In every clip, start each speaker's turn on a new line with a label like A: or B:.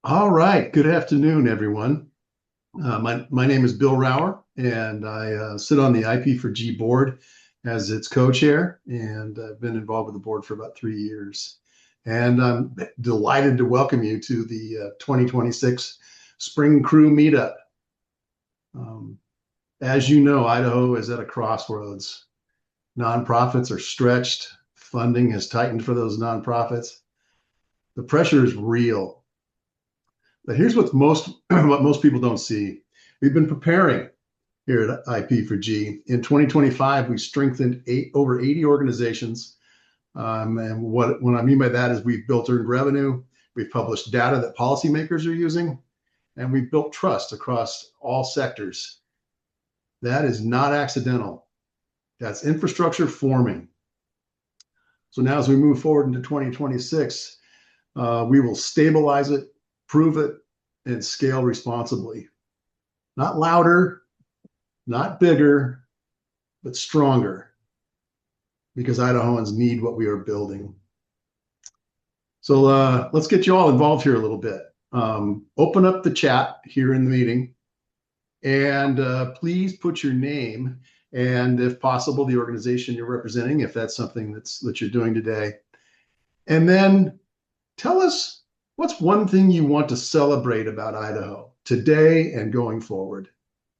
A: All right. Good afternoon, everyone. My name is Bill Rauer, and I sit on the IP4G board as its co-chair, and I've been involved with the board for about 3 years. And I'm delighted to welcome you to the 2026 Spring Crew Meetup. Um, as you know, Idaho is at a crossroads. Nonprofits are stretched. Funding has tightened for those nonprofits. The pressure is real. But here's what most people don't see. We've been preparing here at IP4G. In 2025, we strengthened over 80 organizations. And what I mean by that is we've built earned revenue, we've published data that policymakers are using, and we've built trust across all sectors. That is not accidental. That's infrastructure forming. So now as we move forward into 2026, we will stabilize it, prove it, and scale responsibly. Not louder, not bigger, but stronger, because Idahoans need what we are building. So let's get you all involved here a little bit. Open up the chat here in the meeting, and please put your name and, if possible, the organization you're representing, if that's something that you're doing today. And then tell us what's one thing you want to celebrate about Idaho today and going forward.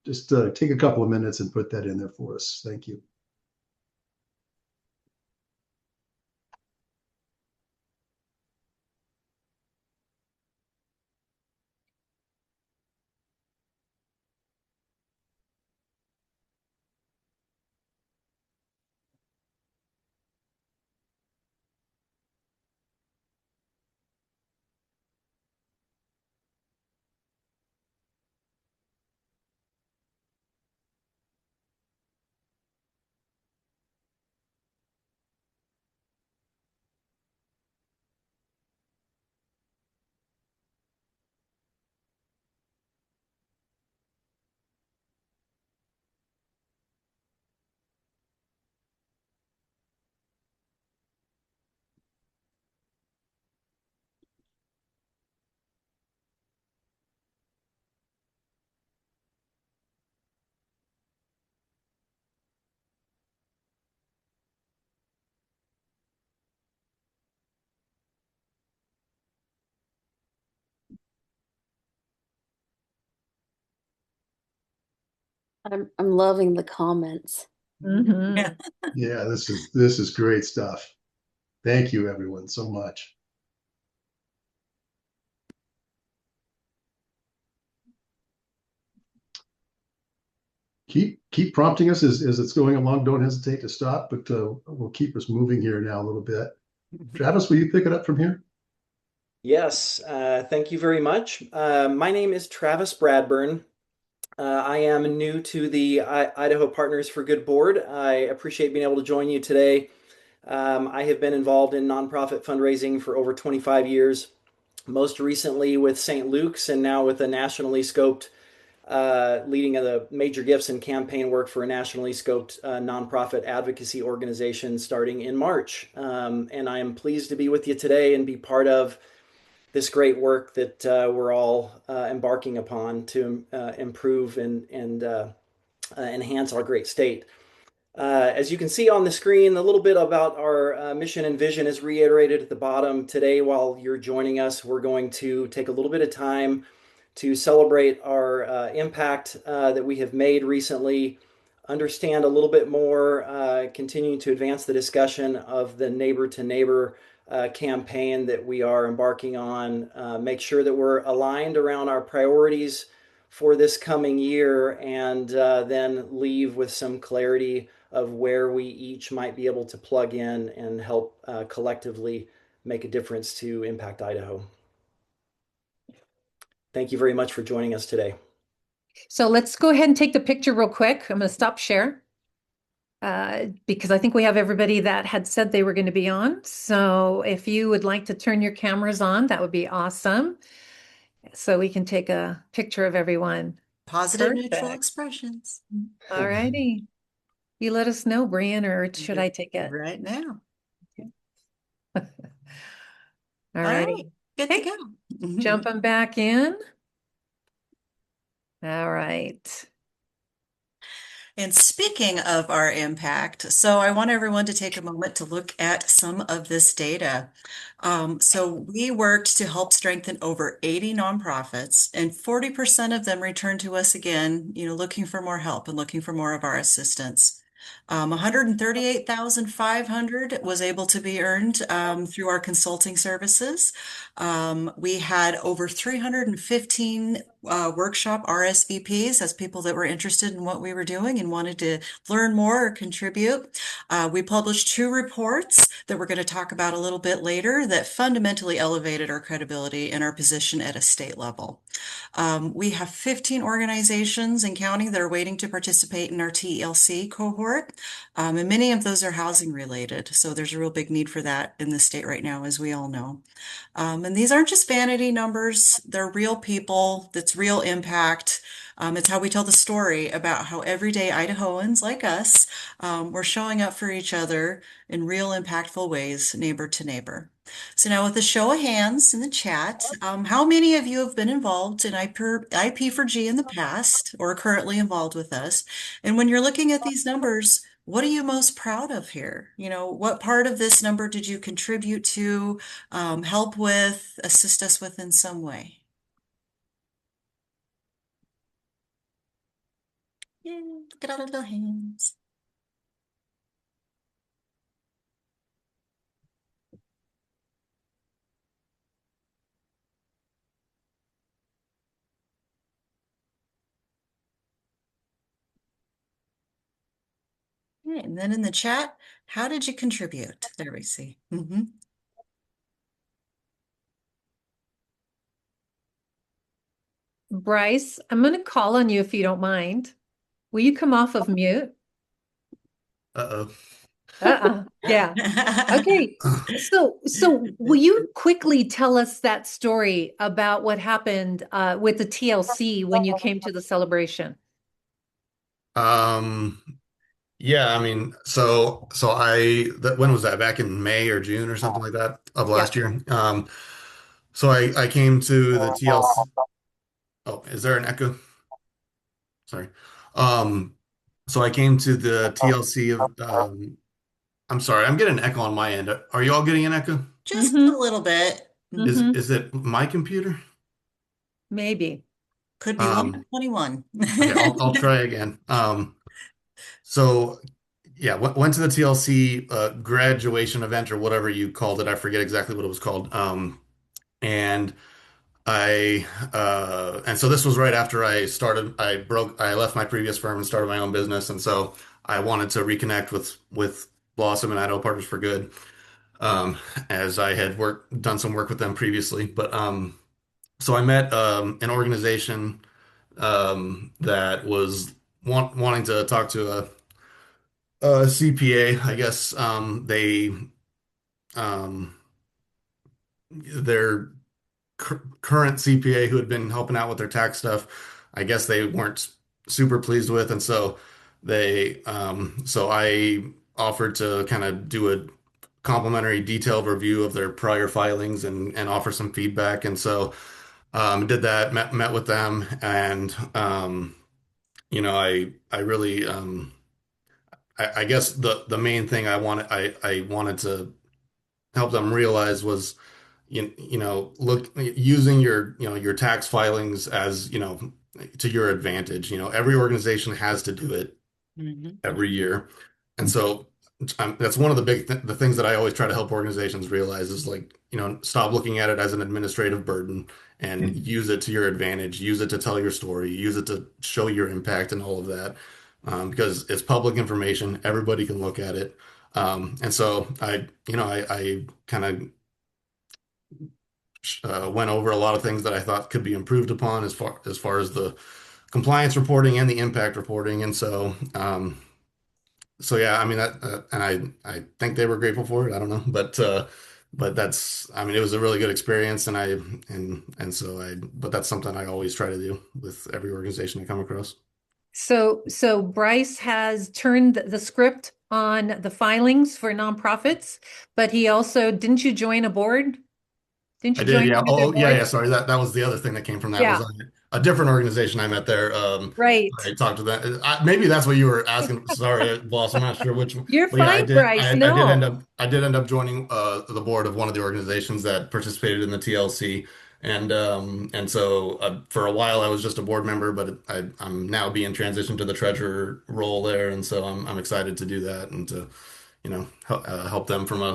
A: Just take a couple of minutes and put that in there for us. Thank you.
B: I'm loving the comments.
C: Yeah.
A: Yeah, this is great stuff. Thank you, everyone, so much. Keep prompting us as it's going along. Don't hesitate to stop, but we'll keep us moving here now a little bit. Travis, will you pick it up from here?
D: Yes, thank you very much. My name is Travis Bradburn. I am new to the Idaho Partners for Good board. I appreciate being able to join you today. I have been involved in nonprofit fundraising for over 25 years, most recently with St. Luke's and now with a nationally scoped, leading the major gifts and campaign work for a nationally scoped nonprofit advocacy organization starting in March. And I am pleased to be with you today and be part of this great work that we're all embarking upon to improve and enhance our great state. As you can see on the screen, a little bit about our mission and vision is reiterated at the bottom. Today, while you're joining us, we're going to take a little bit of time to celebrate our impact that we have made recently, understand a little bit more, continuing to advance the discussion of the neighbor to neighbor campaign that we are embarking on, make sure that we're aligned around our priorities for this coming year, and then leave with some clarity of where we each might be able to plug in and help collectively make a difference to impact Idaho. Thank you very much for joining us today.
C: So let's go ahead and take the picture real quick. I'm going to stop share because I think we have everybody that had said they were going to be on. So if you would like to turn your cameras on, that would be awesome. So we can take a picture of everyone.
E: Positive neutral
C: Perfect.
E: expressions.
C: All righty. You let us know, Brian, or should I take it?
E: Right now.
C: All righty.
E: Good to go.
C: Jumping back in. All right.
E: And speaking of our impact, so I want everyone to take a moment to look at some of this data. So we worked to help strengthen over 80 nonprofits, and 40% of them returned to us again, looking for more help and looking for more of our assistance. 138,500 was able to be earned through our consulting services. We had over 315 workshop RSVPs as people that were interested in what we were doing and wanted to learn more or contribute. We published 2 reports that we're going to talk about a little bit later that fundamentally elevated our credibility and our position at a state level. We have 15 organizations and counting that are waiting to participate in our TLC cohort, and many of those are housing related. So there's a real big need for that in the state right now, as we all know. And these aren't just vanity numbers, they're real people, that's real impact. It's how we tell the story about how everyday Idahoans like us, we're showing up for each other in real impactful ways, neighbor to neighbor. So now with a show of hands in the chat, how many of you have been involved in IP4G in the past or are currently involved with us? And when you're looking at these numbers, what are you most proud of here? What part of this number did you contribute to, help with, assist us with in some way? Yeah, look at all the little hands. Okay, and then in the chat, how did you contribute? There we see.
C: Bryce, I'm going to call on you if you don't mind. Will you come off of mute?
A: Uh-oh.
C: Yeah. Okay. So will you quickly tell us that story about what happened with the TLC when you came to the celebration?
F: Um, yeah, I mean, when was that? Back in May or June or something like that of last year. So I came to the TLC. Oh, is there an echo? Sorry. Um, so I came to the TLC of, I'm sorry, I'm getting an echo on my end. Are you all getting an echo?
E: Just
C: Mhm.
E: a little bit.
F: Is it my computer?
C: Maybe.
E: Could be
F: Um,
E: 121.
F: okay, I'll try again. So yeah, went to the TLC graduation event or whatever you called it. I forget exactly what it was called. And and so this was right after I left my previous firm and started my own business, and so I wanted to reconnect with Blossom and Idaho Partners for Good, um, as I had done some work with them previously. But so I met an organization that was wanting to talk to a CPA. I guess um, their current CPA who had been helping out with their tax stuff, I guess they weren't super pleased with, and so so I offered to kind of do a complimentary detailed review of their prior filings and offer some feedback, and so did that, met with them, and I really I guess the main thing I wanted to help them realize was look using your tax filings as to your advantage. Every organization has to do it
E: Mhm.
F: every year, and so that's one of the things that I always try to help organizations realize is, like, stop looking at it as an administrative burden and use it to your advantage. Use it to tell your story. Use it to show your impact and all of that, because it's public information. Everybody can look at it. And so I kind of went over a lot of things that I thought could be improved upon as far as the compliance reporting and the impact reporting. And so yeah, I mean and I think they were grateful for it. I don't know, but that's, I mean, it was a really good experience, but that's something I always try to do with every organization I come across.
C: So Bryce has turned the script on the filings for nonprofits, but he also, didn't you join a board? Didn't
F: I
C: you
F: did,
C: join
F: yeah.
C: one of their
F: Oh, yeah, yeah.
C: boards?
F: Sorry, that was the other thing that came from that was
C: Yeah,
F: a different organization I met there.
C: right.
F: I talked to them. Maybe that's what you were asking. Sorry, boss. I'm not sure which.
C: You're
F: But yeah, I
C: fine,
F: did.
C: Bryce.
F: I did end
C: No.
F: up. I did end up joining the board of one of the organizations that participated in the TLC, and so for a while I was just a board member, but I'm now being transitioned to the treasurer role there, and so I'm excited to do that and to help them from a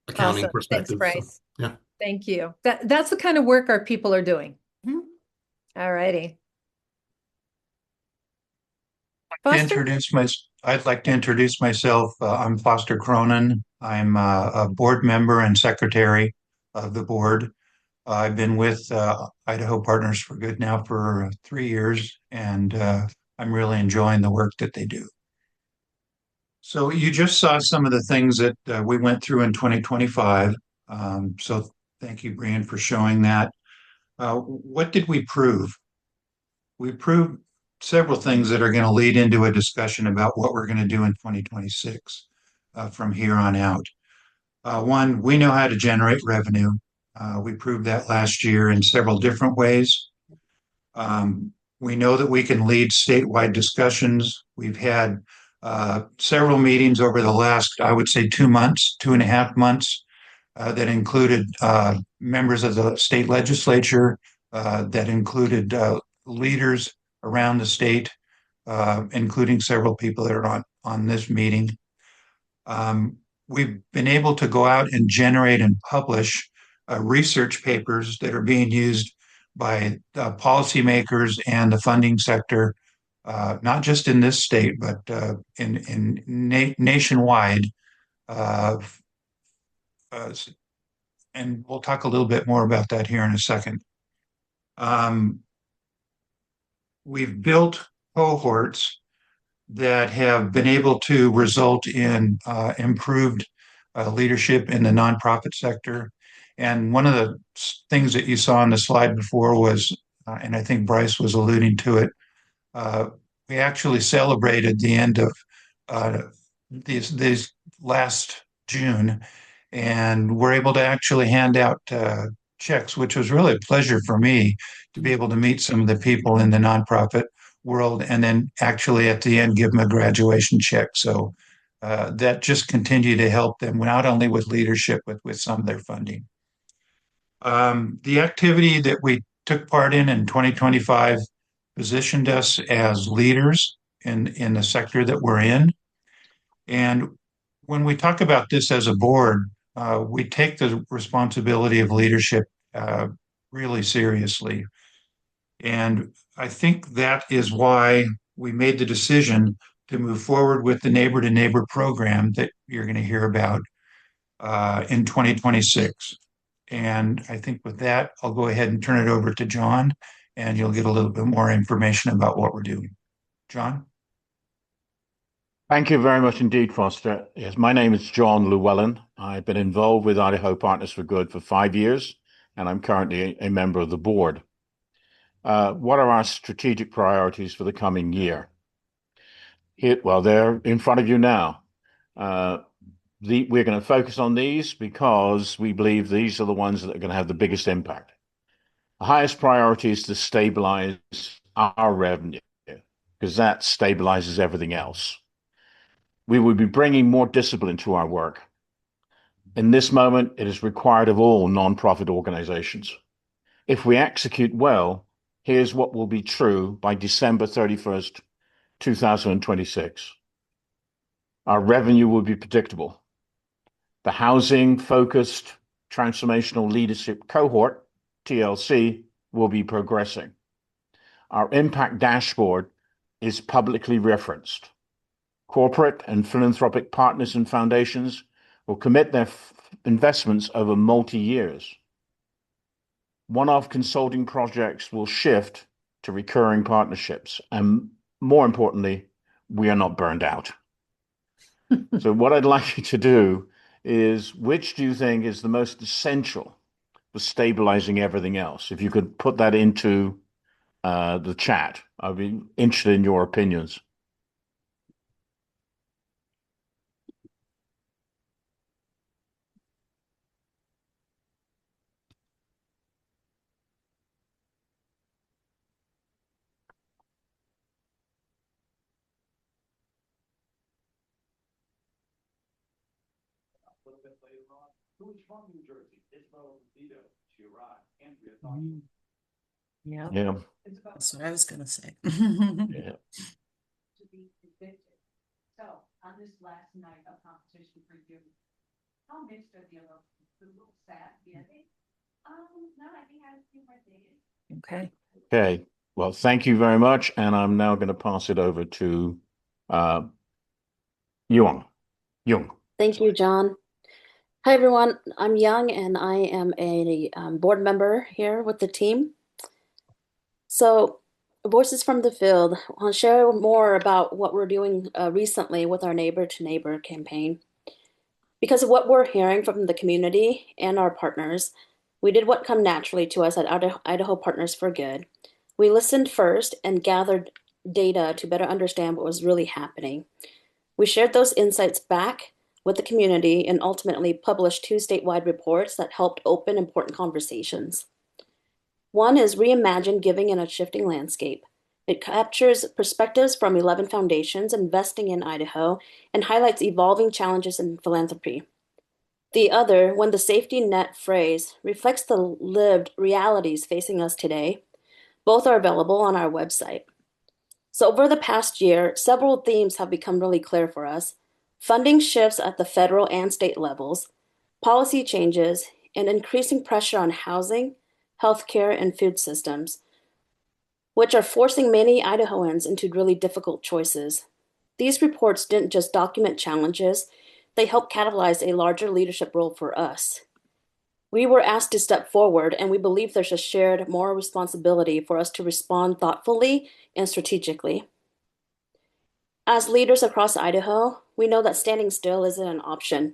F: accounting
C: Awesome. Thanks,
F: perspective. So
C: Bryce.
F: yeah.
C: Thank you. That's the kind of work our people are doing.
E: Mhm.
C: All righty.
G: To
C: Foster?
G: I'd like to introduce myself. I'm Foster Cronin. I'm a board member and secretary of the board. I've been with Idaho Partners for Good now for 3 years, and I'm really enjoying the work that they do. So you just saw some of the things that we went through in 2025. So thank you, Brian, for showing that. What did we prove? We proved several things that are going to lead into a discussion about what we're going to do in 2026 from here on out. One, we know how to generate revenue. We proved that last year in several different ways. We know that we can lead statewide discussions. We've had several meetings over the last, I would say, 2 months, 2.5 months, that included members of the state legislature, that included leaders around the state, including several people that are on this meeting. We've been able to go out and generate and publish research papers that are being used by policymakers and the funding sector, not just in this state, but nationwide. Uh, uh, and we'll talk a little bit more about that here in a second. Um, we've built cohorts that have been able to result in improved leadership in the nonprofit sector. And one of the things that you saw on the slide before was, and I think Bryce was alluding to it, uh, we actually celebrated the end of uh, these last June, and we're able to actually hand out checks, which was really a pleasure for me to be able to meet some of the people in the nonprofit world, and then actually at the end give them a graduation check. So that just continued to help them not only with leadership but with some of their funding. The activity that we took part in 2025 positioned us as leaders in the sector that we're in. And when we talk about this as a board, we take the responsibility of leadership really seriously. And I think that is why we made the decision to move forward with the neighbor to neighbor program that you're going to hear about in 2026. And I think with that, I'll go ahead and turn it over to John, and you'll get a little bit more information about what we're doing. John?
H: Thank you very much indeed, Foster. Yes, my name is John Llewellyn. I've been involved with Idaho Partners for Good for 5 years, and I'm currently a member of the board. What are our strategic priorities for the coming year? Well, they're in front of you now. We're going to focus on these because we believe these are the ones that are going to have the biggest impact. The highest priority is to stabilize our revenue because that stabilizes everything else. We will be bringing more discipline to our work. In this moment, it is required of all nonprofit organizations. If we execute well, here's what will be true by December 31st, 2026. Our revenue will be predictable. The housing-focused transformational leadership cohort, TLC, will be progressing. Our impact dashboard is publicly referenced. Corporate and philanthropic partners and foundations will commit their investments over multi-years. One-off consulting projects will shift to recurring partnerships. And more importantly, we are not burned out. So what I'd like you to do is, which do you think is the most essential for stabilizing everything else? If you could put that into the chat, I'd be interested in your opinions.
E: Yeah,
H: Yeah.
E: that's what I was gonna say.
H: Yeah.
C: Okay.
H: Okay. Well, thank you very much. And I'm now going to pass it over to uh, Young. Young.
B: Thank you, John. Hi, everyone. I'm Young, and I am a board member here with the team. So, Voices from the Field. I'll share more about what we're doing recently with our Neighbor to Neighbor campaign. Because of what we're hearing from the community and our partners, we did what come naturally to us at Idaho Partners for Good. We listened first and gathered data to better understand what was really happening. We shared those insights back with the community and ultimately published 2 statewide reports that helped open important conversations. One is Reimagine Giving in a Shifting Landscape. It captures perspectives from 11 foundations investing in Idaho and highlights evolving challenges in philanthropy. The other, When the Safety Net phrase, reflects the lived realities facing us today. Both are available on our website. So over the past year, several themes have become really clear for us. Funding shifts at the federal and state levels, policy changes, and increasing pressure on housing, healthcare, and food systems, which are forcing many Idahoans into really difficult choices. These reports didn't just document challenges, they helped catalyze a larger leadership role for us. We were asked to step forward, and we believe there's a shared moral responsibility for us to respond thoughtfully and strategically. As leaders across Idaho, we know that standing still isn't an option.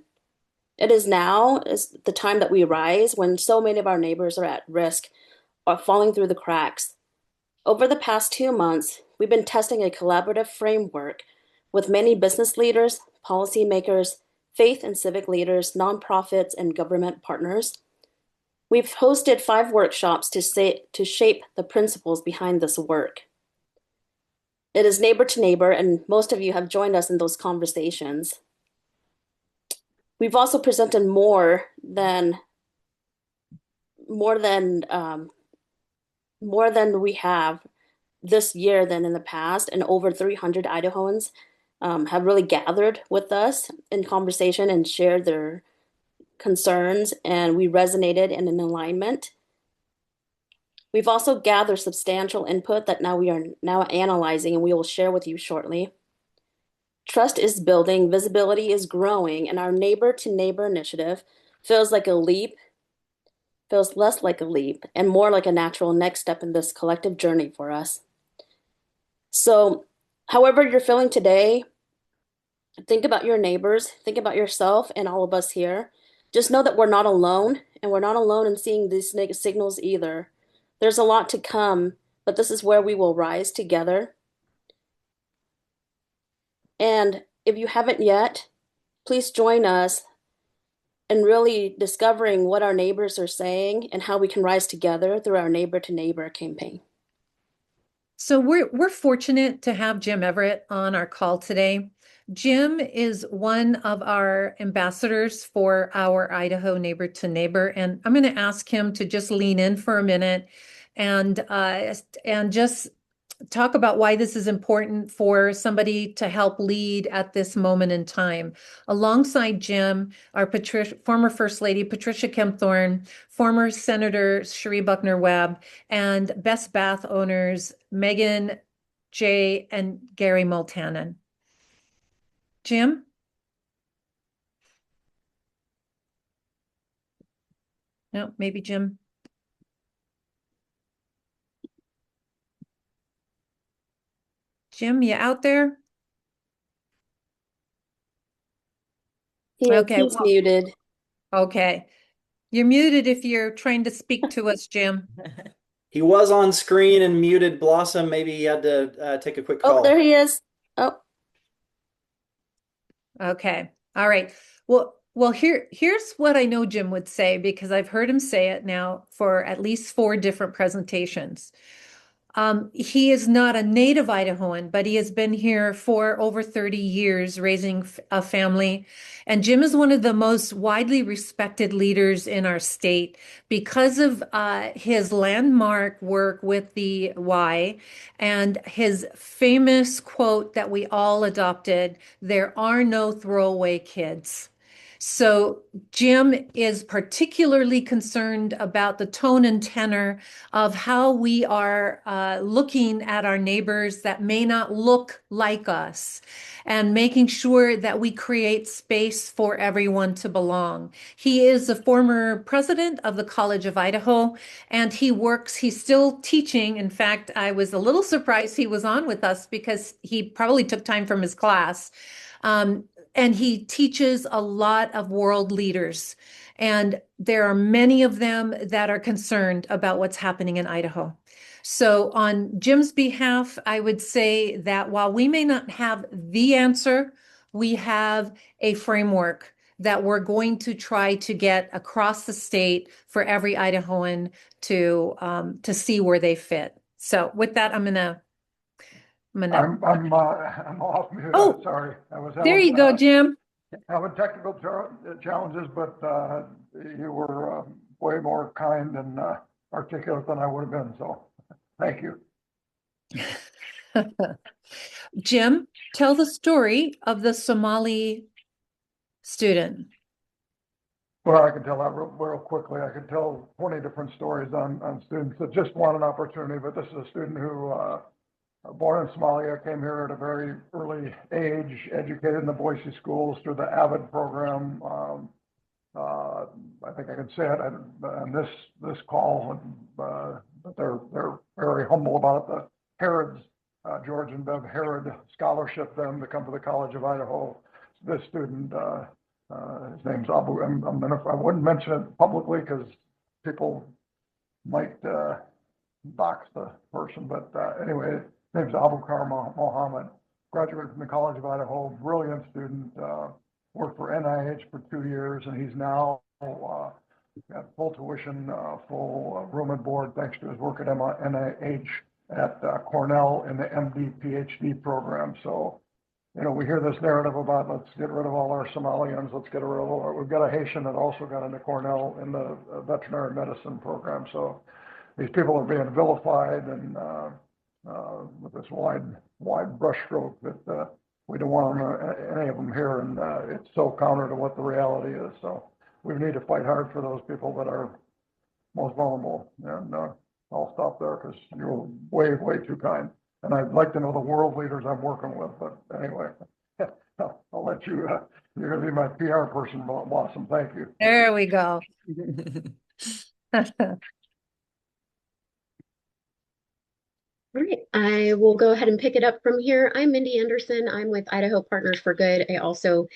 B: It is the time that we rise when so many of our neighbors are at risk or falling through the cracks. Over the past 2 months, we've been testing a collaborative framework with many business leaders, policymakers, faith and civic leaders, nonprofits, and government partners. We've hosted 5 workshops to shape the principles behind this work. It is neighbor to neighbor, and most of you have joined us in those conversations. We've also presented more than we have this year than in the past, and over 300 Idahoans have really gathered with us in conversation and shared their concerns, and we resonated and in alignment. We've also gathered substantial input that we are now analyzing and we will share with you shortly. Trust is building, visibility is growing, and our neighbor to neighbor initiative feels less like a leap and more like a natural next step in this collective journey for us. So, however you're feeling today, think about your neighbors, think about yourself and all of us here. Just know that we're not alone, and we're not alone in seeing these signals either. There's a lot to come, but this is where we will rise together. And if you haven't yet, please join us in really discovering what our neighbors are saying and how we can rise together through our Neighbor to Neighbor campaign.
C: So we're fortunate to have Jim Everett on our call today. Jim is one of our ambassadors for our Idaho Neighbor to Neighbor, and I'm going to ask him to just lean in for a minute and just talk about why this is important for somebody to help lead at this moment in time. Alongside Jim, our former First Lady Patricia Kempthorne, former Senator Cherie Buckner Webb, and Best Bath owners Megan J. and Gary Multanen. Jim? No, maybe Jim. Jim, you out there? Okay,
B: He's muted.
C: Okay. You're muted if you're trying to speak to us, Jim.
D: He was on screen and muted. Blossom, maybe he had to take a quick call.
B: Oh, there he is. Oh.
C: Okay. All right. Well, here's what I know Jim would say, because I've heard him say it now for at least 4 different presentations. He is not a native Idahoan, but he has been here for over 30 years, raising a family. And Jim is one of the most widely respected leaders in our state because of his landmark work with the Y and his famous quote that we all adopted, "There are no throwaway kids." So Jim is particularly concerned about the tone and tenor of how we are looking at our neighbors that may not look like us and making sure that we create space for everyone to belong. He is a former president of the College of Idaho, and he's still teaching. In fact, I was a little surprised he was on with us because he probably took time from his class. And he teaches a lot of world leaders. And there are many of them that are concerned about what's happening in Idaho. So, on Jim's behalf, I would say that while we may not have the answer, we have a framework that we're going to try to get across the state for every Idahoan to see where they fit. So, with that, I'm gonna.
I: I'm off mute.
C: Oh,
I: I'm sorry. I was
C: there you go, Jim.
I: having technical challenges, but you were way more kind and articulate than I would have been. So thank you.
C: Jim, tell the story of the Somali student.
I: Well, I can tell that real quickly. I could tell 20 different stories on students that just want an opportunity, but this is a student who born in Somalia, came here at a very early age, educated in the Boise schools through the AVID program. I think I can say it on this call, but they're very humble about it. The Harrods, George and Bev Harrod scholarship them to come to the College of Idaho. This student, his name's Abu. I wouldn't mention it publicly because people might dox the person, but anyway, his name's Abukar Mohammed. Graduated from the College of Idaho, brilliant student. Worked for NIH for 2 years, and he's now got full tuition, full room and board thanks to his work at NIH at Cornell in the MD PhD program. So, you know, we hear this narrative about let's get rid of all our Somalians, let's get rid of all our, we've got a Haitian that also got into Cornell in the veterinary medicine program. So these people are being vilified and with this wide brushstroke that we don't want any of them here, and it's so counter to what the reality is. So we need to fight hard for those people that are most vulnerable. And I'll stop there because you're way too kind. And I'd like to know the world leaders I'm working with, but anyway, I'll let you. You're going to be my PR person, Blossom. Thank you.
C: There we go.
J: All right, I will go ahead and pick it up from here. I'm Mindy Anderson. I'm with Idaho Partners for Good. I also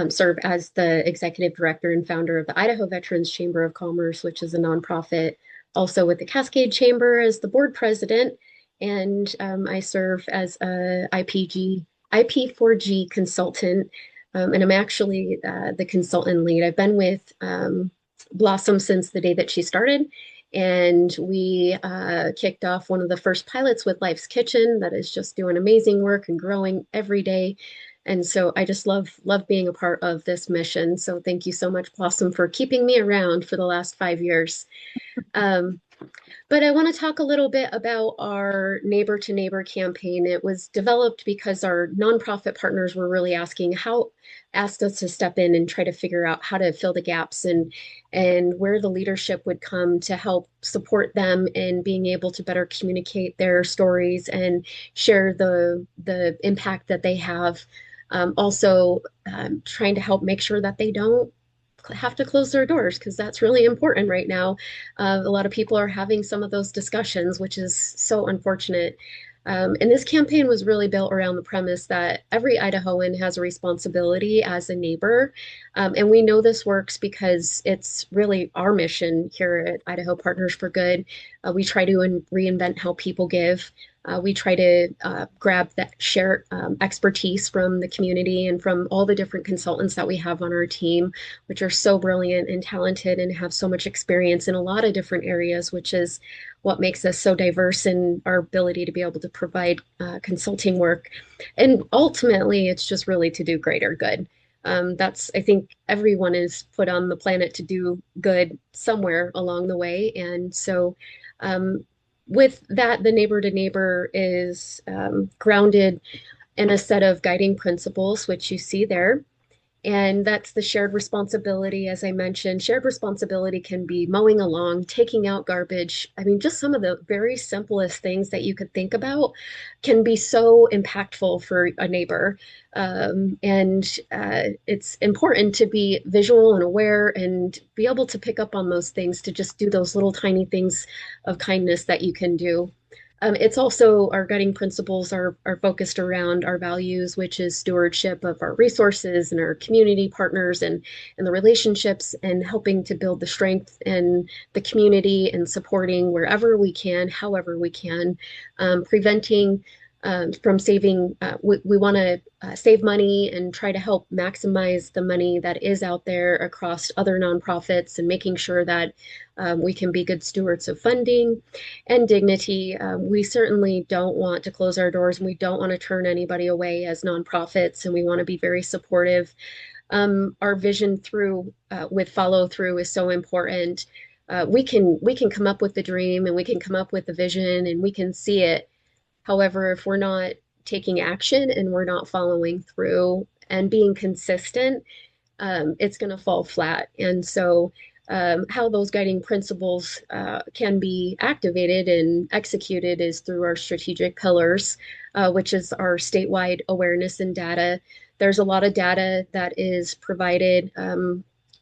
J: serve as the executive director and founder of the Idaho Veterans Chamber of Commerce, which is a nonprofit, also with the Cascade Chamber as the board president. And I serve as a IP4G consultant. And I'm actually the consultant lead. I've been with Blossom since the day that she started. And we kicked off one of the first pilots with Life's Kitchen that is just doing amazing work and growing every day. And so I just love being a part of this mission. So thank you so much, Blossom, for keeping me around for the last 5 years. But I want to talk a little bit about our Neighbor to Neighbor campaign. It was developed because our nonprofit partners were really asked us to step in and try to figure out how to fill the gaps and where the leadership would come to help support them in being able to better communicate their stories and share the impact that they have. Also, trying to help make sure that they don't have to close their doors because that's really important right now. A lot of people are having some of those discussions, which is so unfortunate. And this campaign was really built around the premise that every Idahoan has a responsibility as a neighbor. And we know this works because it's really our mission here at Idaho Partners for Good. We try to reinvent how people give. We try to grab that shared expertise from the community and from all the different consultants that we have on our team, which are so brilliant and talented and have so much experience in a lot of different areas, which is what makes us so diverse in our ability to be able to provide consulting work. And ultimately, it's just really to do greater good. I think everyone is put on the planet to do good somewhere along the way. And so, with that, the neighbor to neighbor is grounded in a set of guiding principles, which you see there. And that's the shared responsibility. As I mentioned, shared responsibility can be mowing a lawn, taking out garbage. I mean, just some of the very simplest things that you could think about can be so impactful for a neighbor. It's important to be visual and aware and be able to pick up on those things, to just do those little tiny things of kindness that you can do. It's also our guiding principles are focused around our values, which is stewardship of our resources and our community partners and the relationships, and helping to build the strength in the community and supporting wherever we can, however we can, preventing from saving. We want to save money and try to help maximize the money that is out there across other nonprofits, and making sure that we can be good stewards of funding and dignity. We certainly don't want to close our doors, and we don't want to turn anybody away as nonprofits, and we want to be very supportive. Our vision through with follow through is so important. We can come up with the dream, and we can come up with the vision, and we can see it. However, if we're not taking action and we're not following through and being consistent, it's going to fall flat. And so, how those guiding principles can be activated and executed is through our strategic pillars, which is our statewide awareness and data. There's a lot of data that is provided.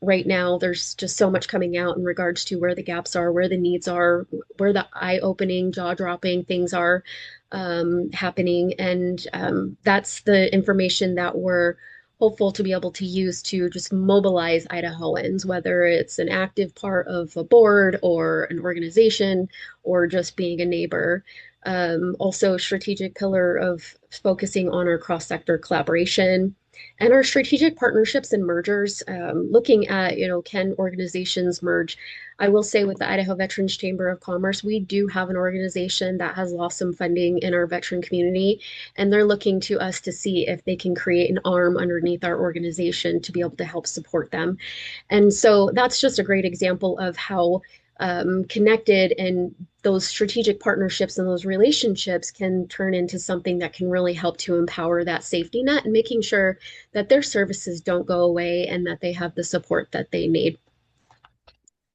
J: Right now, there's just so much coming out in regards to where the gaps are, where the needs are, where the eye-opening, jaw-dropping things are happening. And that's the information that we're hopeful to be able to use to just mobilize Idahoans, whether it's an active part of a board or an organization or just being a neighbor. Also, strategic pillar of focusing on our cross-sector collaboration and our strategic partnerships and mergers, looking at, can organizations merge? I will say with the Idaho Veterans Chamber of Commerce, we do have an organization that has lost some funding in our veteran community, and they're looking to us to see if they can create an arm underneath our organization to be able to help support them. And so that's just a great example of how connected and those strategic partnerships and those relationships can turn into something that can really help to empower that safety net, and making sure that their services don't go away and that they have the support that they need.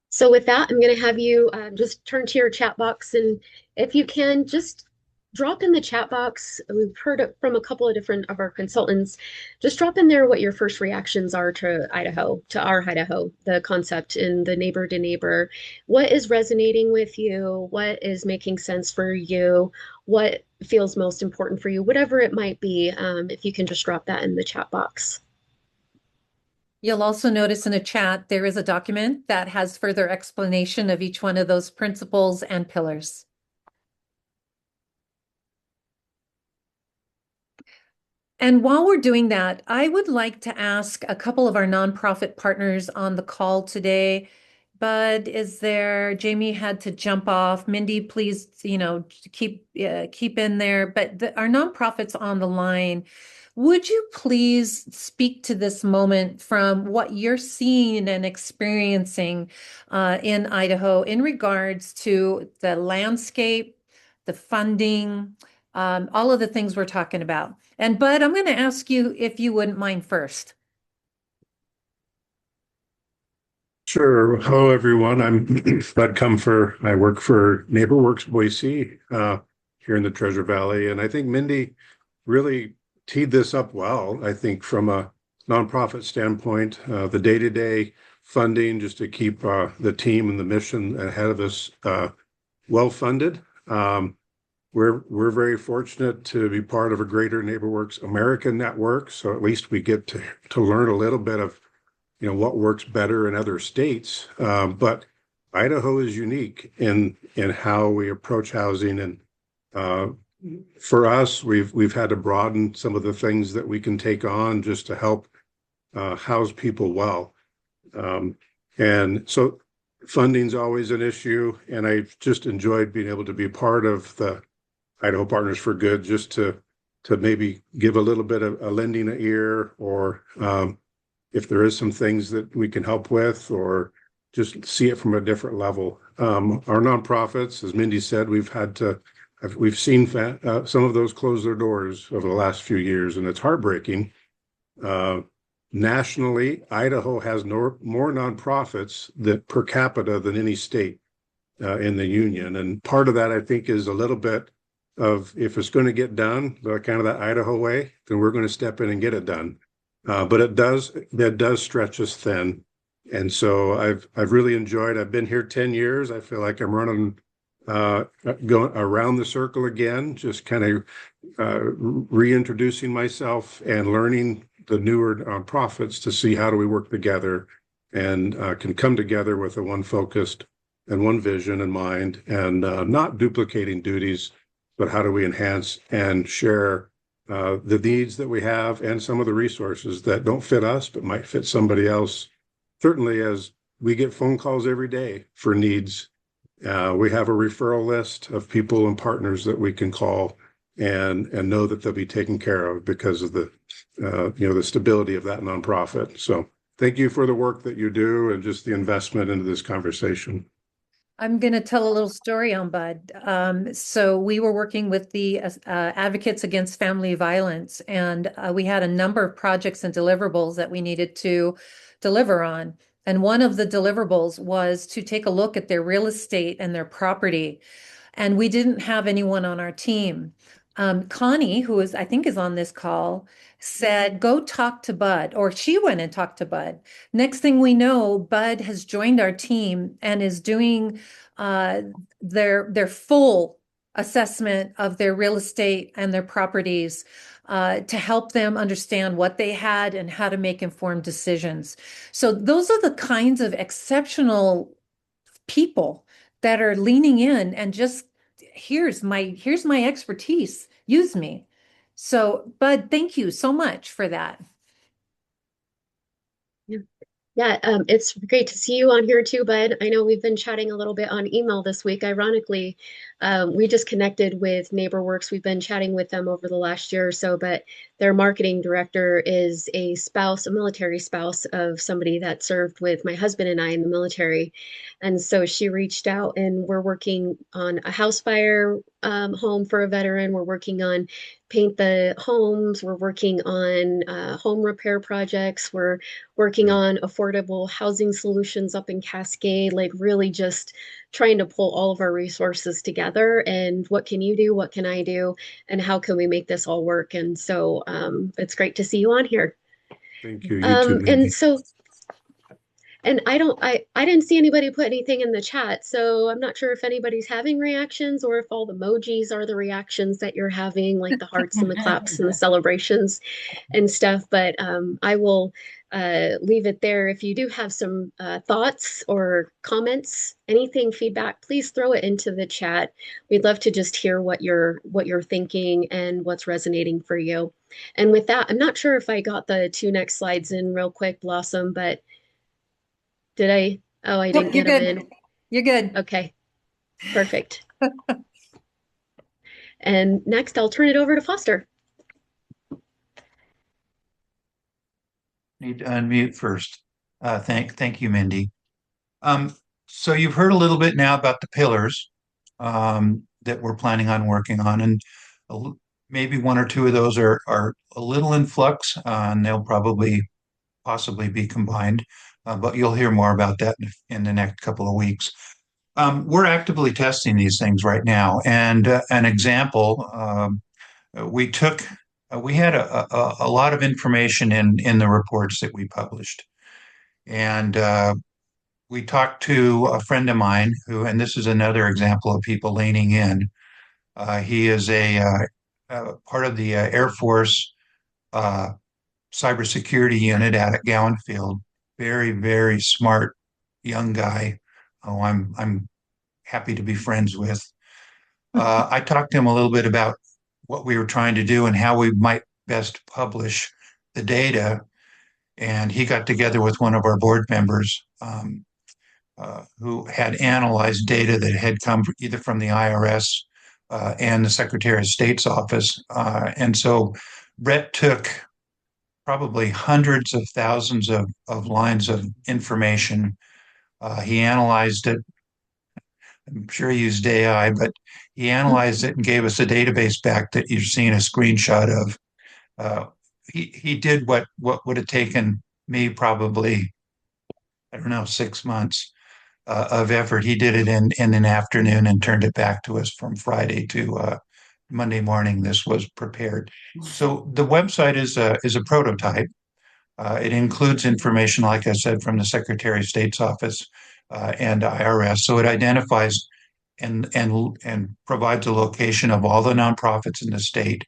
J: So with that, I'm going to have you just turn to your chat box, and if you can, just drop in the chat box. We've heard it from a couple of different of our consultants. Just drop in there what your first reactions are to Idaho, to our Idaho, the concept in the neighbor to neighbor. What is resonating with you? What is making sense for you? What feels most important for you? Whatever it might be, if you can just drop that in the chat box.
C: You'll also notice in the chat, there is a document that has further explanation of each one of those principles and pillars. And while we're doing that, I would like to ask a couple of our nonprofit partners on the call today. Bud is there. Jamie had to jump off. Mindy, please, keep in there. But our nonprofits on the line, would you please speak to this moment from what you're seeing and experiencing in Idaho in regards to the landscape, the funding, all of the things we're talking about? And Bud, I'm going to ask you if you wouldn't mind first.
K: Sure. Hello, everyone. I'm Bud Comfer. I work for NeighborWorks Boise here in the Treasure Valley. And I think Mindy really teed this up well. I think from a nonprofit standpoint, the day-to-day funding just to keep the team and the mission ahead of us well funded. We're very fortunate to be part of a greater NeighborWorks America network. So at least we get to learn a little bit of what works better in other states. But Idaho is unique in how we approach housing, and for us, we've had to broaden some of the things that we can take on just to help house people well. And so funding's always an issue, and I just enjoyed being able to be part of the Idaho Partners for Good, just to maybe give a little bit of a lending ear, or if there is some things that we can help with, or just see it from a different level. Our nonprofits, as Mindy said, we've seen some of those close their doors over the last few years, and it's heartbreaking. Nationally, Idaho has more nonprofits that per capita than any state in the union. And part of that, I think, is a little bit of, if it's going to get done, the kind of that Idaho way, then we're going to step in and get it done. But that does stretch us thin. And so I've really enjoyed, I've been here 10 years. I feel like I'm running, going around the circle again, just kind of reintroducing myself and learning the newer nonprofits to see how do we work together and can come together with a one focused and one vision in mind, and not duplicating duties, but how do we enhance and share the needs that we have and some of the resources that don't fit us but might fit somebody else. Certainly, as we get phone calls every day for needs, we have a referral list of people and partners that we can call and know that they'll be taken care of because of the the stability of that nonprofit. So thank you for the work that you do and just the investment into this conversation.
C: I'm going to tell a little story on Bud. So we were working with the Advocates Against Family Violence, and we had a number of projects and deliverables that we needed to deliver on. And one of the deliverables was to take a look at their real estate and their property. And we didn't have anyone on our team. Connie, who I think is on this call, said, go talk to Bud, or she went and talked to Bud. Next thing we know, Bud has joined our team and is doing their full assessment of their real estate and their properties to help them understand what they had and how to make informed decisions. So those are the kinds of exceptional people that are leaning in and just, here's my expertise, use me. So, Bud, thank you so much for that.
J: Yeah, it's great to see you on here too, Bud. I know we've been chatting a little bit on email this week. Ironically, we just connected with NeighborWorks. We've been chatting with them over the last year or so, but their marketing director is a military spouse of somebody that served with my husband and I in the military. And so she reached out, and we're working on a house fire home for a veteran. We're working on paint the homes. We're working on home repair projects. We're working on affordable housing solutions up in Cascade, like really just trying to pull all of our resources together. And what can you do? What can I do? And how can we make this all work? And so it's great to see you on here.
K: Thank you. You too, Mindy.
J: And so, and I didn't see anybody put anything in the chat, so I'm not sure if anybody's having reactions or if all the emojis are the reactions that you're having, like the hearts and the claps and the celebrations and stuff. But I will leave it there. If you do have some thoughts or comments, anything, feedback, please throw it into the chat. We'd love to just hear what you're thinking and what's resonating for you. And with that, I'm not sure if I got the two next slides in real quick, Blossom, but did I? Oh, I didn't get them in.
C: You're good.
J: Okay, perfect. And next, I'll turn it over to Foster.
G: Need to unmute first. Thank you, Mindy. So you've heard a little bit now about the pillars that we're planning on working on, and maybe one or two of those are a little in flux, and they'll possibly be combined. But you'll hear more about that in the next couple of weeks. We're actively testing these things right now. And an example, we had a lot of information in the reports that we published. And we talked to a friend of mine and this is another example of people leaning in. He is a part of the Air Force cybersecurity unit out at Gowan Field. Very, very smart young guy who I'm happy to be friends with. I talked to him a little bit about what we were trying to do and how we might best publish the data. And he got together with one of our board members who had analyzed data that had come either from the IRS and the Secretary of State's office. And so Brett took probably hundreds of thousands of lines of information. He analyzed it. I'm sure he used AI, but he analyzed it and gave us a database back that you're seeing a screenshot of. He did what would have taken me probably, I don't know, 6 months of effort. He did it in an afternoon and turned it back to us from Friday to Monday morning. This was prepared. So the website is a prototype. It includes information, like I said, from the Secretary of State's office and IRS. So it identifies and provides a location of all the nonprofits in the state.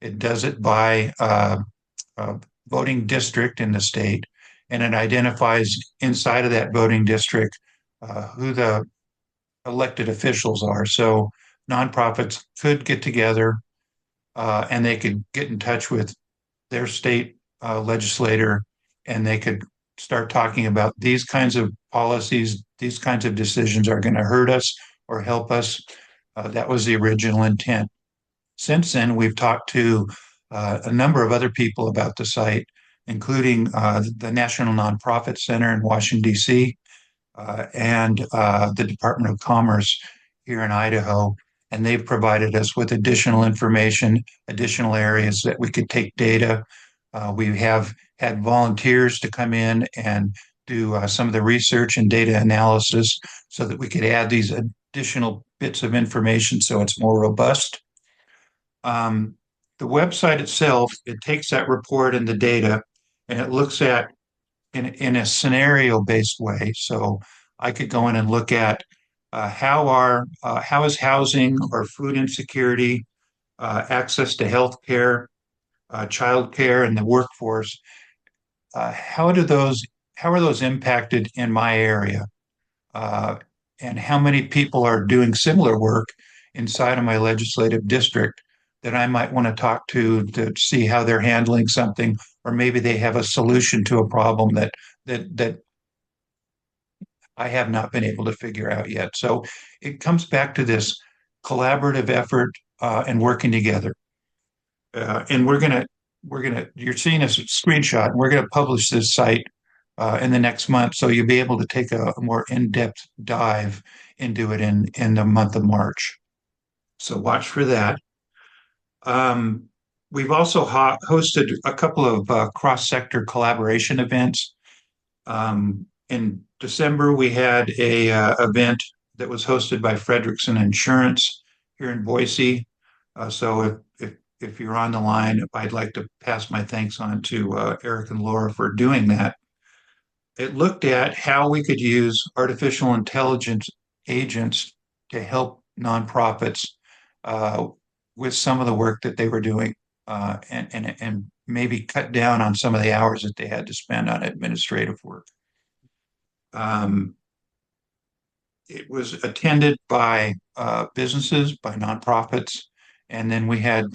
G: It does it by voting district in the state, and it identifies inside of that voting district who the elected officials are. So nonprofits could get together and they could get in touch with their state legislator, and they could start talking about these kinds of policies, these kinds of decisions are going to hurt us or help us. That was the original intent. Since then, we've talked to a number of other people about the site, including the National Nonprofit Center in Washington, D.C., and the Department of Commerce here in Idaho. And they've provided us with additional information, additional areas that we could take data. We have had volunteers to come in and do some of the research and data analysis so that we could add these additional bits of information so it's more robust. The website itself, it takes that report and the data and it looks at in a scenario-based way. So I could go in and look at how is housing or food insecurity, access to health care, child care, and the workforce. How are those impacted in my area? And how many people are doing similar work inside of my legislative district that I might want to talk to see how they're handling something, or maybe they have a solution to a problem that I have not been able to figure out yet. So it comes back to this collaborative effort and working together. And you're seeing a screenshot, and we're gonna publish this site in the next month, so you'll be able to take a more in-depth dive into it in the month of March. So watch for that. We've also hosted a couple of cross-sector collaboration events. In December, we had a event that was hosted by Frederickson Insurance here in Boise. So if you're on the line, I'd like to pass my thanks on to Eric and Laura for doing that. It looked at how we could use artificial intelligence agents to help nonprofits with some of the work that they were doing and maybe cut down on some of the hours that they had to spend on administrative work. It was attended by businesses, by nonprofits, and then we had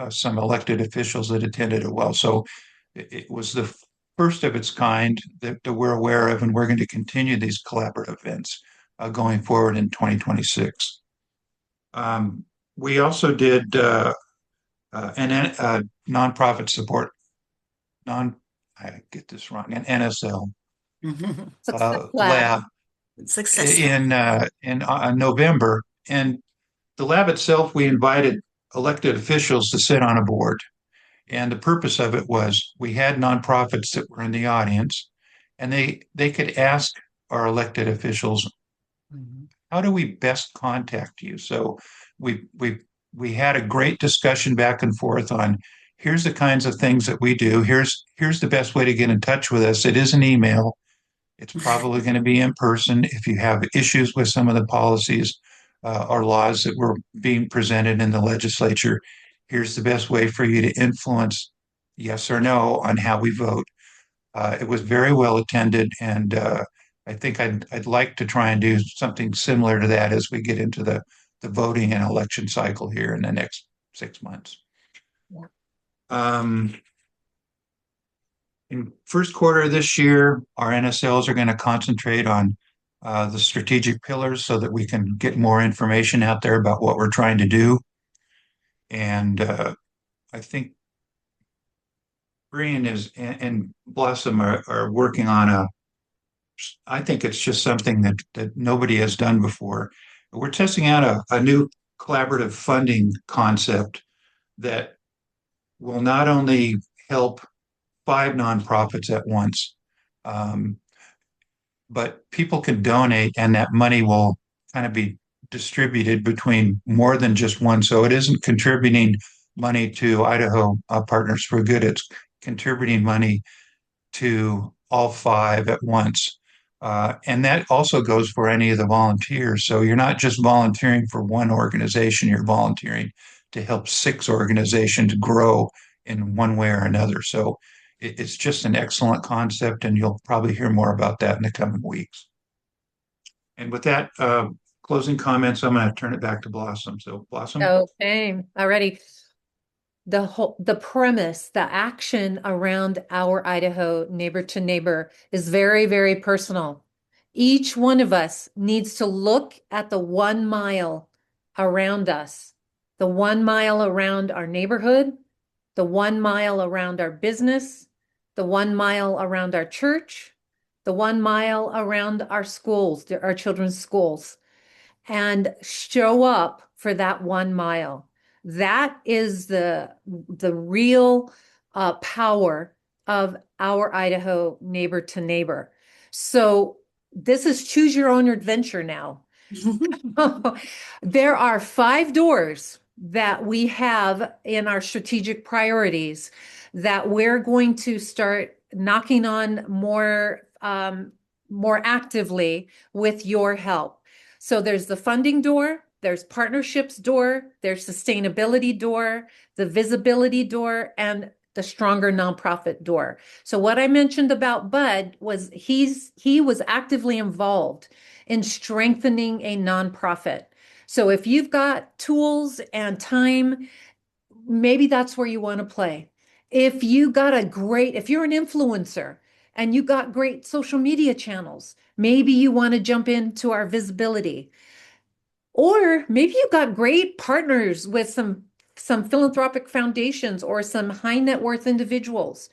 G: some elected officials that attended it well. So it was the first of its kind that we're aware of, and we're going to continue these collaborative events going forward in 2026. We also did nonprofit support, I get this wrong, an NSL lab in November. And the lab itself, we invited elected officials to sit on a board. And the purpose of it was we had nonprofits that were in the audience, and they could ask our elected officials, how do we best contact you? So we had a great discussion back and forth on here's the kinds of things that we do. Here's the best way to get in touch with us. It is an email. It's probably going to be in person. If you have issues with some of the policies or laws that were being presented in the legislature, here's the best way for you to influence yes or no on how we vote. It was very well attended, and I think I'd like to try and do something similar to that as we get into the voting and election cycle here in the next 6 months.
C: Yeah.
G: In first quarter of this year, our NSLs are going to concentrate on the strategic pillars so that we can get more information out there about what we're trying to do. And I think Brian and Blossom are working on I think it's just something that nobody has done before. We're testing out a new collaborative funding concept that will not only help 5 nonprofits at once, um, but people can donate and that money will kind of be distributed between more than just one. So it isn't contributing money to Idaho Partners for Good. It's contributing money to all 5 at once. And that also goes for any of the volunteers. So you're not just volunteering for one organization, you're volunteering to help 6 organizations grow in one way or another. So it's just an excellent concept, and you'll probably hear more about that in the coming weeks. And with that, closing comments, I'm going to turn it back to Blossom. So Blossom.
C: Okay, alrighty. The premise, the action around our Idaho neighbor to neighbor is very, very personal. Each one of us needs to look at the 1 mile around us, the 1 mile around our neighborhood, the 1 mile around our business, the 1 mile around our church, the 1 mile around our schools, our children's schools, and show up for that 1 mile. That is the real power of our Idaho neighbor to neighbor. So this is choose your own adventure now. There are 5 doors that we have in our strategic priorities that we're going to start knocking on more actively with your help. So there's the funding door, there's partnerships door, there's sustainability door, the visibility door, and the stronger nonprofit door. So what I mentioned about Bud was he was actively involved in strengthening a nonprofit. So if you've got tools and time, maybe that's where you want to play. If you're an influencer and you got great social media channels, maybe you want to jump into our visibility. Or maybe you got great partners with some philanthropic foundations or some high net worth individuals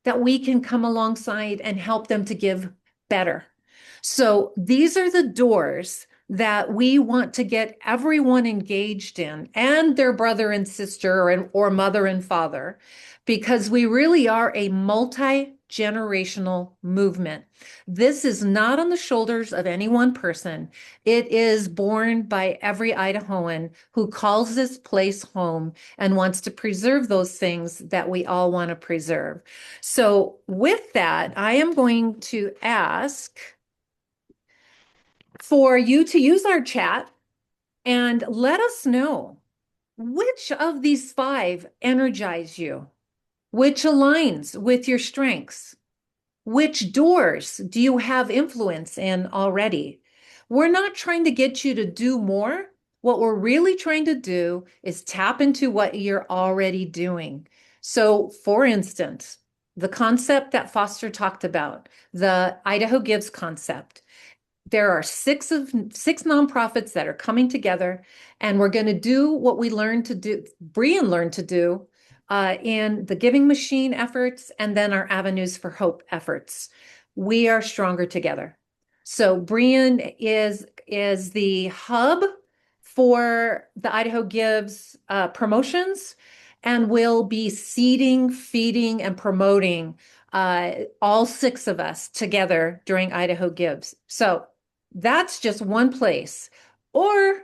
C: that we can come alongside and help them to give better. So these are the doors that we want to get everyone engaged in, and their brother and sister or mother and father, because we really are a multi-generational movement. This is not on the shoulders of any one person. It is borne by every Idahoan who calls this place home and wants to preserve those things that we all want to preserve. So with that, I am going to ask for you to use our chat and let us know which of these 5 energize you, which aligns with your strengths, which doors do you have influence in already. We're not trying to get you to do more. What we're really trying to do is tap into what you're already doing. So for instance, the concept that Foster talked about, the Idaho Gives concept. There are 6 nonprofits that are coming together, and we're going to do what we learned to do, Brian learned to do in the Giving Machine efforts, and then our Avenues for Hope efforts. We are stronger together. So Brian is the hub for the Idaho Gives promotions, and will be seeding, feeding, and promoting all 6 of us together during Idaho Gives. So that's just one place. Or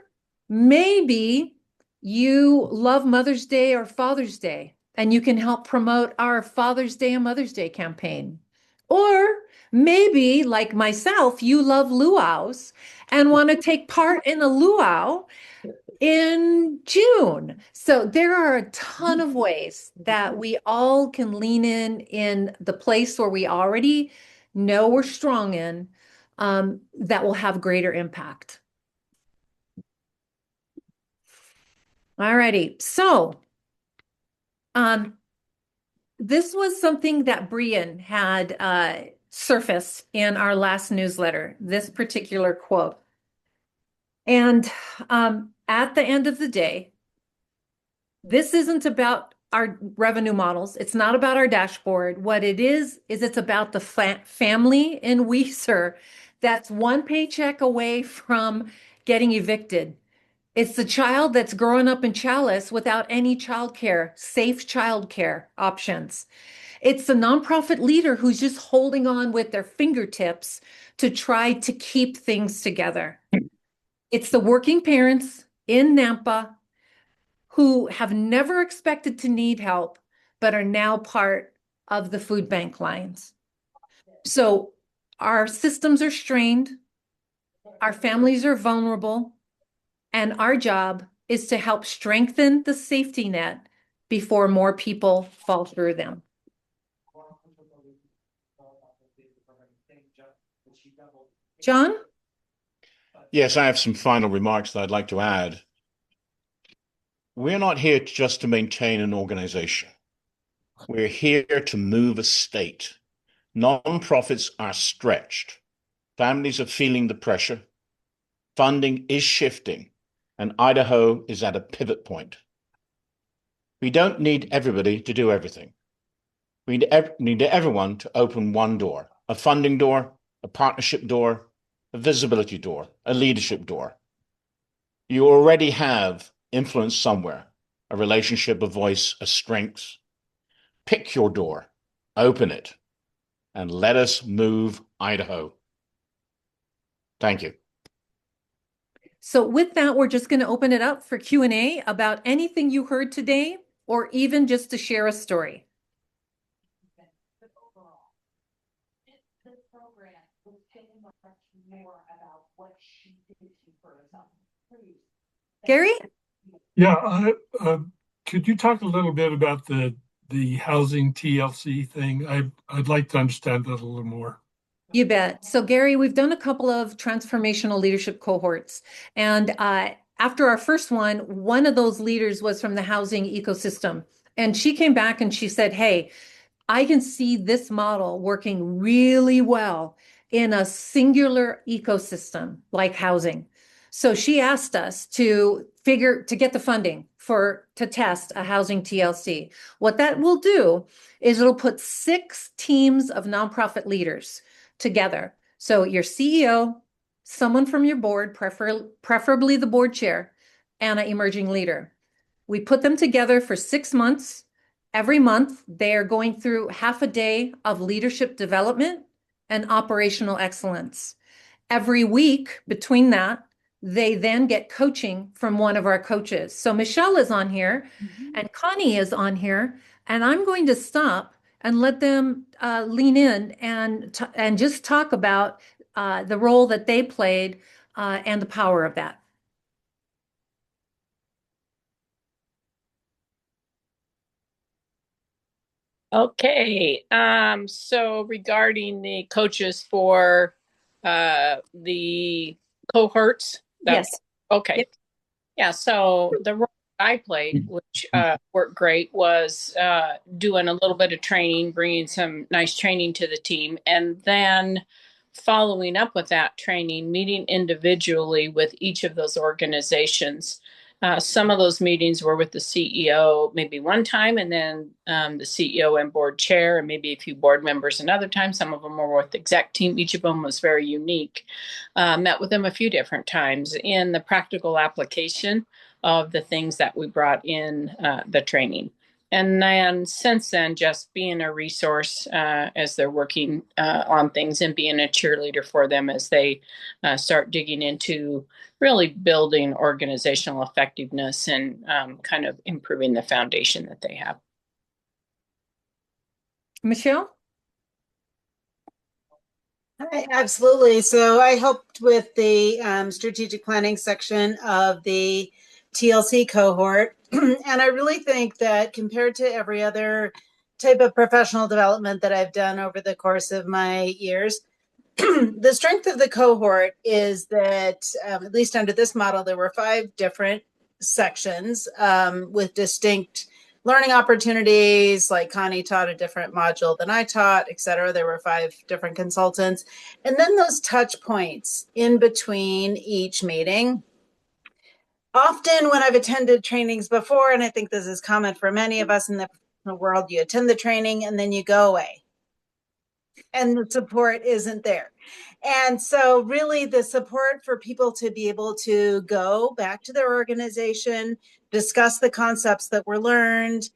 C: maybe you love Mother's Day or Father's Day, and you can help promote our Father's Day and Mother's Day campaign. Or maybe, like myself, you love luau's and want to take part in a luau in June. So there are a ton of ways that we all can lean in the place where we already know we're strong in, that will have greater impact. All righty. So This was something that Brian had surfaced in our last newsletter, this particular quote. And at the end of the day, this isn't about our revenue models. It's not about our dashboard. What it is it's about the family in Weiser that's one paycheck away from getting evicted. It's the child that's growing up in Chalice without any childcare, safe childcare options. It's the nonprofit leader who's just holding on with their fingertips to try to keep things together. It's the working parents in Nampa who have never expected to need help, but are now part of the food bank lines. So our systems are strained, our families are vulnerable, and our job is to help strengthen the safety net before more people fall through them. John?
H: Yes, I have some final remarks that I'd like to add. We're not here just to maintain an organization. We're here to move a state. Nonprofits are stretched. Families are feeling the pressure. Funding is shifting, and Idaho is at a pivot point. We don't need everybody to do everything. We need everyone to open one door, a funding door, a partnership door, a visibility door, a leadership door. You already have influence somewhere, a relationship, a voice, a strength. Pick your door, open it, and let us move Idaho. Thank you.
C: So with that, we're just going to open it up for Q&A about anything you heard today, or even just to share a story. Gary?
L: Yeah, could you talk a little bit about the housing TLC thing? I'd like to understand that a little more.
C: You bet. So Gary, we've done a couple of transformational leadership cohorts. And after our first one of those leaders was from the housing ecosystem. And she came back and she said, hey, I can see this model working really well in a singular ecosystem like housing. So she asked us to get the funding to test a housing TLC. What that will do is it'll put 6 teams of nonprofit leaders together. So your CEO, someone from your board, preferably the board chair, and an emerging leader. We put them together for 6 months. Every month, they are going through half a day of leadership development and operational excellence. Every week between that, they then get coaching from one of our coaches. So Michelle is on here and Connie is on here, and I'm going to stop and let them lean in and just talk about the role that they played and the power of that.
M: Okay, so regarding the coaches for the cohorts.
C: Yes.
M: Okay.
C: Yep.
M: Yeah, so the role I played, which worked great, was doing a little bit of training, bringing some nice training to the team, and then following up with that training, meeting individually with each of those organizations. Some of those meetings were with the CEO maybe one time, and then the CEO and board chair, and maybe a few board members another time. Some of them were with the exec team. Each of them was very unique. Met with them a few different times in the practical application of the things that we brought in the training. And then since then, just being a resource as they're working on things and being a cheerleader for them as they start digging into really building organizational effectiveness and kind of improving the foundation that they have.
C: Michelle?
N: Hi, absolutely. So I helped with the strategic planning section of the TLC cohort. And I really think that compared to every other type of professional development that I've done over the course of my years, the strength of the cohort is that, at least under this model, there were 5 different sections with distinct learning opportunities, like Connie taught a different module than I taught, et cetera. There were 5 different consultants. And then those touch points in between each meeting. Often when I've attended trainings before, and I think this is common for many of us in the world, you attend the training and then you go away. And the support isn't there. And so really the support for people to be able to go back to their organization, discuss the concepts that were learned,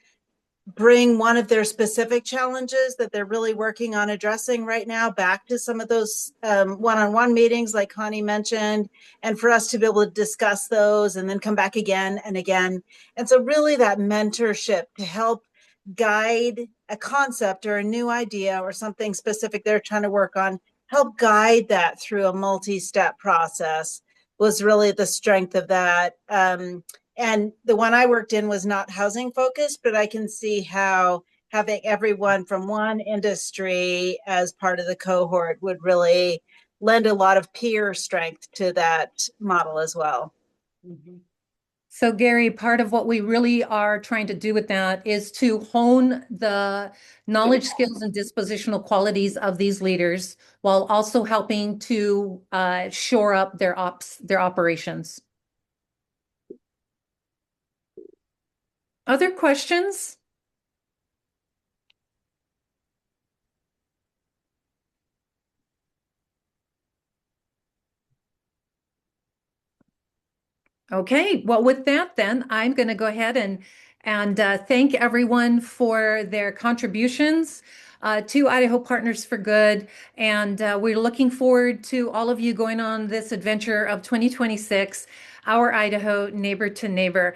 N: bring one of their specific challenges that they're really working on addressing right now back to some of those one-on-one meetings like Connie mentioned, and for us to be able to discuss those and then come back again and again. And so really that mentorship to help guide a concept or a new idea or something specific they're trying to work on, help guide that through a multi-step process was really the strength of that. And the one I worked in was not housing focused, but I can see how having everyone from one industry as part of the cohort would really lend a lot of peer strength to that model as well.
B: Mm-hmm.
C: So Gary, part of what we really are trying to do with that is to hone the knowledge, skills, and dispositional qualities of these leaders while also helping to shore up their operations. Other questions? Okay, well, with that, then I'm going to go ahead and thank everyone for their contributions to Idaho Partners for Good. And we're looking forward to all of you going on this adventure of 2026, Our Idaho, Neighbor to Neighbor.